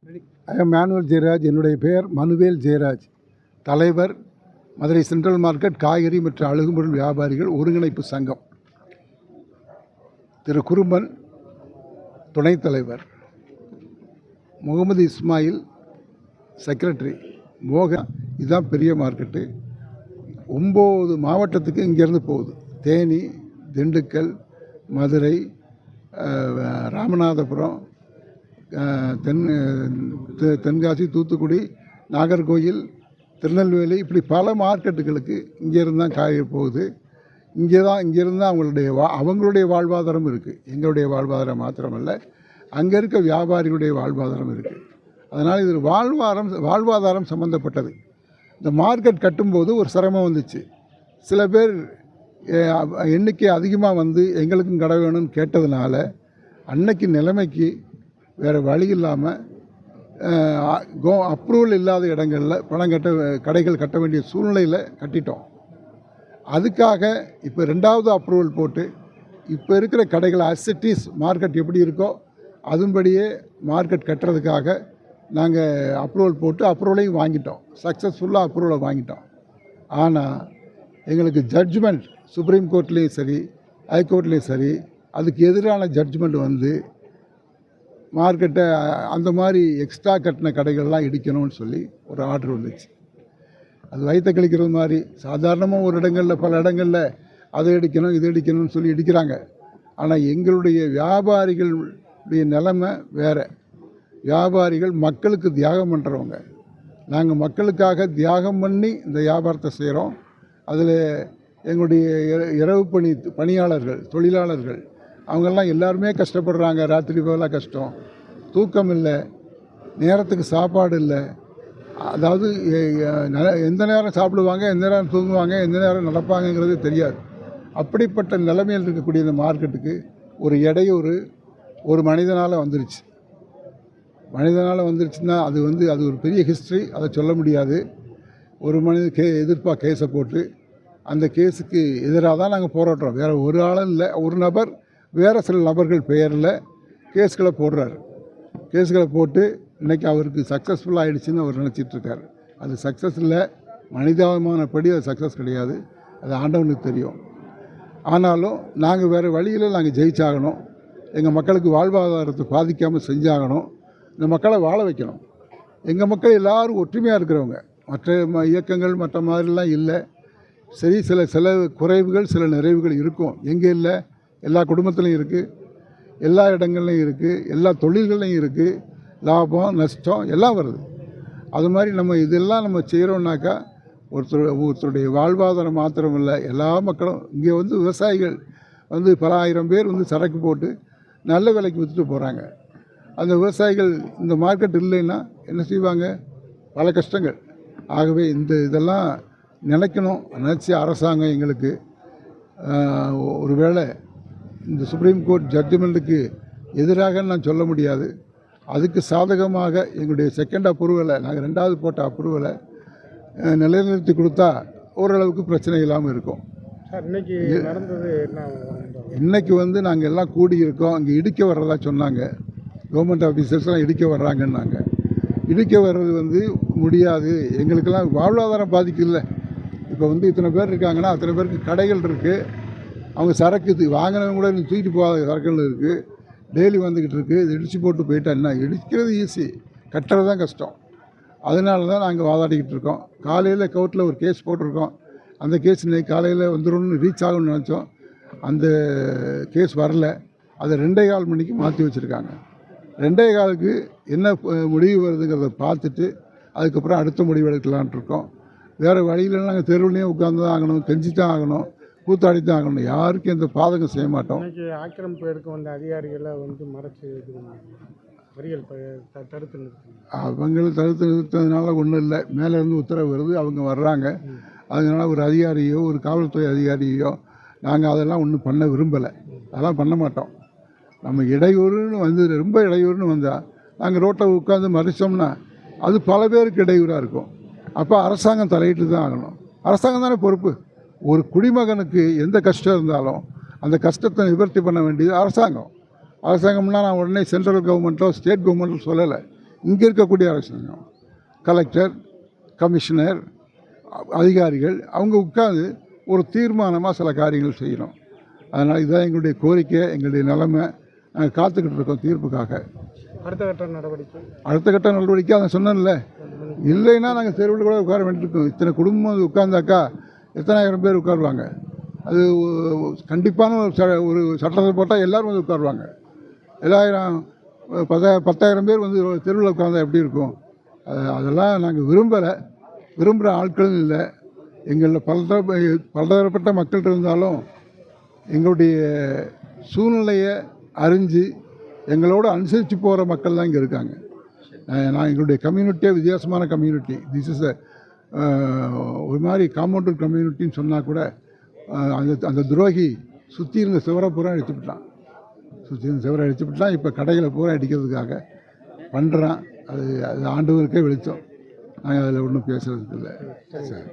I am manual Jayaraj. என்னுடைய பெயர் மனுவேல் ஜெயராஜ். தலைவர், மதுரை சென்ட்ரல் மார்க்கெட் காய்கறி மற்றும் அழகுபொருள் வியாபாரிகள் ஒருங்கிணைப்பு சங்கம். திரு குரும்பன் துணைத் தலைவர், முகமது இஸ்மாயில் செக்ரட்டரி, மோகன். இதுதான் பெரிய மார்க்கெட்டு. 9 மாவட்டத்துக்கு இங்கேருந்து போகுது. தேனி, திண்டுக்கல், மதுரை, ராமநாதபுரம், தென்காசி, தூத்துக்குடி, நாகர்கோயில், திருநெல்வேலி, இப்படி பல மார்க்கெட்டுகளுக்கு இங்கேருந்து தான் காய்கறி போகுது. இங்கேருந்து தான் அவங்களுடைய வாழ்வாதாரம் இருக்குது. எங்களுடைய வாழ்வாதாரம் மாத்திரமல்ல, அங்கே இருக்க வியாபாரிகளுடைய வாழ்வாதாரம் இருக்குது. அதனால் இது வாழ்வாதாரம் சம்மந்தப்பட்டது. இந்த மார்க்கெட் கட்டும்போது ஒரு சிரமம் வந்துச்சு. சில பேர் எண்ணிக்கை அதிகமாக வந்து எங்களுக்கும் கடை வேணும்னு கேட்டதுனால அன்னைக்கு நிலைமைக்கு வேறு வழி இல்லாமல் அப்ரூவல் இல்லாத இடங்களில் கடைகள் கட்ட வேண்டிய சூழ்நிலையில் கட்டிட்டோம். அதுக்காக இப்போ 2வது அப்ரூவல் போட்டு இப்போ இருக்கிற கடைகள் அசிட்டிஸ் மார்க்கெட் எப்படி இருக்கோ அதன்படியே மார்க்கெட் கட்டுறதுக்காக நாங்கள் அப்ரூவல் போட்டு அப்ரூவலையும் வாங்கிட்டோம். சக்ஸஸ்ஃபுல்லாக அப்ரூவலை வாங்கிட்டோம். ஆனால் எங்களுக்கு ஜட்ஜ்மெண்ட் சுப்ரீம் கோர்ட்லேயும் சரி, ஹைகோர்ட்லேயும் சரி, அதுக்கு எதிரான ஜட்ஜ்மெண்ட் வந்து மார்க்கெட்டை அந்த மாதிரி எக்ஸ்ட்ரா கட்டின கடைகள்லாம் இடிக்கணும்னு சொல்லி ஒரு ஆர்டர் வந்துச்சு. அது வயிற்ற கழிக்கிறது மாதிரி. சாதாரணமாக ஒரு இடங்களில் பல இடங்களில் அதை இடிக்கணும் இது இடிக்கணும்னு சொல்லி இடிக்கிறாங்க. ஆனால் எங்களுடைய வியாபாரிகளுடைய நிலைமை வேறு. வியாபாரிகள் மக்களுக்கு தியாகம் பண்ணுறவங்க. நாங்கள் மக்களுக்காக தியாகம் பண்ணி இந்த வியாபாரத்தை செய்கிறோம். அதில் எங்களுடைய இரவு பணியாளர்கள், தொழிலாளர்கள், அவங்கெல்லாம் எல்லாருமே கஷ்டப்படுறாங்க. ராத்திரி போல கஷ்டம், தூக்கம் இல்லை, நேரத்துக்கு சாப்பாடு இல்லை. அதாவது எந்த நேரம் சாப்பிடுவாங்க, எந்த நேரம் தூங்குவாங்க, எந்த நேரம் நடப்பாங்கங்கிறது தெரியாது. அப்படிப்பட்ட நிலைமையில் இருக்கக்கூடிய இந்த மார்க்கெட்டுக்கு ஒரு இடையூறு ஒரு மனிதனால் வந்துருச்சு. வந்துருச்சுன்னா அது ஒரு பெரிய ஹிஸ்ட்ரி. அதை சொல்ல முடியாது. ஒரு மனிதன் கேஸை போட்டு அந்த கேஸுக்கு எதிராக தான் நாங்கள் போராடுறோம். வேறு ஒரு ஆளும் இல்லை. ஒரு நபர் வேறு சில நபர்கள் பெயரில் கேஸ்களை போடுறாரு. கேஸ்களை போட்டு இன்றைக்கி அவருக்கு சக்ஸஸ்ஃபுல் ஆகிடுச்சின்னு அவர் நினச்சிட்ருக்கார். அது சக்ஸஸ் இல்லை. மனிதாபிமானப்படி அது சக்ஸஸ் கிடையாது. அது ஆண்டவனுக்கு தெரியும். ஆனாலும் நாங்கள் வேறு வழியில் நாங்கள் ஜெயிச்சாகணும். எங்கள் மக்களுக்கு வாழ்வாதாரத்தை பாதிக்காமல் செஞ்சாகணும். இந்த மக்களை வாழ வைக்கணும். எங்கள் மக்கள் எல்லோரும் ஒற்றுமையாக இருக்கிறவங்க. மற்ற இயக்கங்கள் மற்ற மாதிரிலாம் இல்லை. சரி, சில குறைவுகள் சில நிறைவுகள் இருக்கும். எங்கே இல்லை? எல்லா குடும்பத்துலையும் இருக்குது, எல்லா இடங்கள்லையும் இருக்குது, எல்லா தொழில்கள்லையும் இருக்குது. லாபம் நஷ்டம் எல்லாம் வருது. அது மாதிரி இதெல்லாம் நம்ம செய்கிறோம்னாக்கா ஒருத்தருடைய வாழ்வாதாரம் மாத்திரம் இல்லை, எல்லா மக்களும். இங்கே விவசாயிகள் பல ஆயிரம் பேர் சரக்கு போட்டு நல்ல விலைக்கு விற்றுட்டு போகிறாங்க. அந்த விவசாயிகள் இந்த மார்க்கெட் இல்லைன்னா என்ன செய்வாங்க? பல கஷ்டங்கள். ஆகவே இதெல்லாம் நினச்சி அரசாங்கம் எங்களுக்கு ஒருவேளை இந்த சுப்ரீம் கோர்ட் ஜட்ஜ்மெண்ட்டுக்கு எதிராக நான் சொல்ல முடியாது. அதுக்கு சாதகமாக எங்களுடைய செகண்ட் அப்ரூவலை, நாங்கள் 2வது போட்ட அப்ரூவலை நிலைநிறுத்தி கொடுத்தா ஓரளவுக்கு பிரச்சனை இல்லாமல் இருக்கும். இன்றைக்கி நாங்கள் எல்லாம் கூடியிருக்கோம். இங்கே இடிக்க வர்றதா சொன்னாங்க. கவர்மெண்ட் ஆஃபீஸர்ஸ்லாம் இடிக்க வர்றாங்கன்னாங்க. இடிக்க வர்றது முடியாது. எங்களுக்கெல்லாம் வாழ்வாதாரம் பாதிக்கல. இப்போ இத்தனை பேர் இருக்காங்கன்னா அத்தனை பேருக்கு கடைகள் இருக்குது. அவங்க சரக்கு வாங்கினவங்க கூட தூக்கிட்டு போகாத சரக்குகள் இருக்குது. டெய்லி வந்துக்கிட்டு இருக்குது. இது இடித்து போட்டு போயிட்டா என்ன? இடிக்கிறது ஈஸி, கட்டுறது தான் கஷ்டம். அதனால தான் நாங்கள் வாதாடிக்கிட்டு இருக்கோம். காலையில் கோர்ட்டில் ஒரு கேஸ் போட்டிருக்கோம். அந்த கேஸ் இன்னைக்கு காலையில் வந்துடணும்னு ரீச் ஆகணும்னு நினச்சோம். அந்த கேஸ் வரல. அதை 2:15 மணிக்கு மாற்றி வச்சுருக்காங்க. 2:15க்கு என்ன முடிவு வருதுங்கிறத பார்த்துட்டு அதுக்கப்புறம் அடுத்த முடிவு எடுக்கலான்ட்டு இருக்கோம். வேறு வழியில் நாங்கள் தெருவுலேயும் உட்காந்து தான் ஆகணும், கெஞ்சி தான் ஆகணும், கூத்தாடி தான் ஆகணும். யாருக்கும் எந்த பாதகம் செய்ய மாட்டோம். ஆக்கிரமிப்பு எடுக்க வந்த அதிகாரிகளை மறைச்சி வரிகள் தடுத்து அவங்களை தடுத்து நிறுத்ததுனால ஒன்றும் இல்லை. மேலேருந்து உத்தரவு வருது, அவங்க வர்றாங்க. அதனால் ஒரு அதிகாரியோ ஒரு காவல்துறை அதிகாரியோ நாங்கள் அதெல்லாம் ஒன்றும் பண்ண விரும்பலை. அதெல்லாம் பண்ண மாட்டோம். நம்ம இடையூறுன்னு ரொம்ப இடையூறுன்னு வந்தால் நாங்கள் ரோட்டில் உட்காந்து மறைச்சோம்னா அது பல பேருக்கு இடையூறாக இருக்கும். அப்போ அரசாங்கம் தலையிட்டு தான் ஆகணும். அரசாங்கம் தானே பொறுப்பு. ஒரு குடிமகனுக்கு எந்த கஷ்டம் இருந்தாலும் அந்த கஷ்டத்தை நிவர்த்தி பண்ண வேண்டியது அரசாங்கம். அரசாங்கம்னா நான் உடனே சென்ட்ரல் கவர்மெண்ட்டோ ஸ்டேட் கவர்மெண்ட்டோ சொல்லலை. இங்கே இருக்கக்கூடிய அரசாங்கம், கலெக்டர், கமிஷனர், அதிகாரிகள் அவங்க உட்கார்ந்து ஒரு தீர்மானமாக சில காரியங்கள் செய்யணும். அதனால் இதுதான் எங்களுடைய கோரிக்கை, எங்களுடைய நிலைமை. நாங்கள் காத்துக்கிட்டு இருக்கோம் தீர்ப்புக்காக. அடுத்த கட்ட நடவடிக்கை அடுத்த கட்ட நடவடிக்கை அதை சொன்னேன்ல, இல்லைன்னா நாங்கள் தெருவில் கூட உட்கார வேண்டியிருக்கோம். இத்தனை குடும்பம் உட்கார்ந்தாக்கா எத்தனாயிரம் பேர் உட்காருவாங்க? அது கண்டிப்பான ஒரு சட்டத்தை போட்டால் எல்லோரும் வந்து உட்காருவாங்க. 10,000 பேர் வந்து தெருவில் உட்கார்ந்தா எப்படி இருக்கும்? அதெல்லாம் நாங்கள் விரும்புகிற ஆட்களும் இல்லை. எங்களில் பலதரப்பட்ட மக்கள் இருந்தாலும் எங்களுடைய சூழ்நிலையை அறிஞ்சு எங்களோட அனுசரித்து போகிற மக்கள் தான் இங்கே இருக்காங்க. நான் எங்களுடைய கம்யூனிட்டியே வித்தியாசமான கம்யூனிட்டி. திஸ் இஸ் ஒரு மாதிரி காம்பவுண்டட் கம்யூனிட்டின்னு சொன்னால் கூட அந்த துரோகி சுற்றி இருந்த சிவரை பூரா அடிச்சுவிட்டான். இப்போ கடைகளை பூரா அடிக்கிறதுக்காக பண்ணுறான். அது ஆண்டவருக்கே வெளிச்சம். நாங்கள் அதில் ஒன்றும் பேசுகிறதுக்கு இல்லை சார்.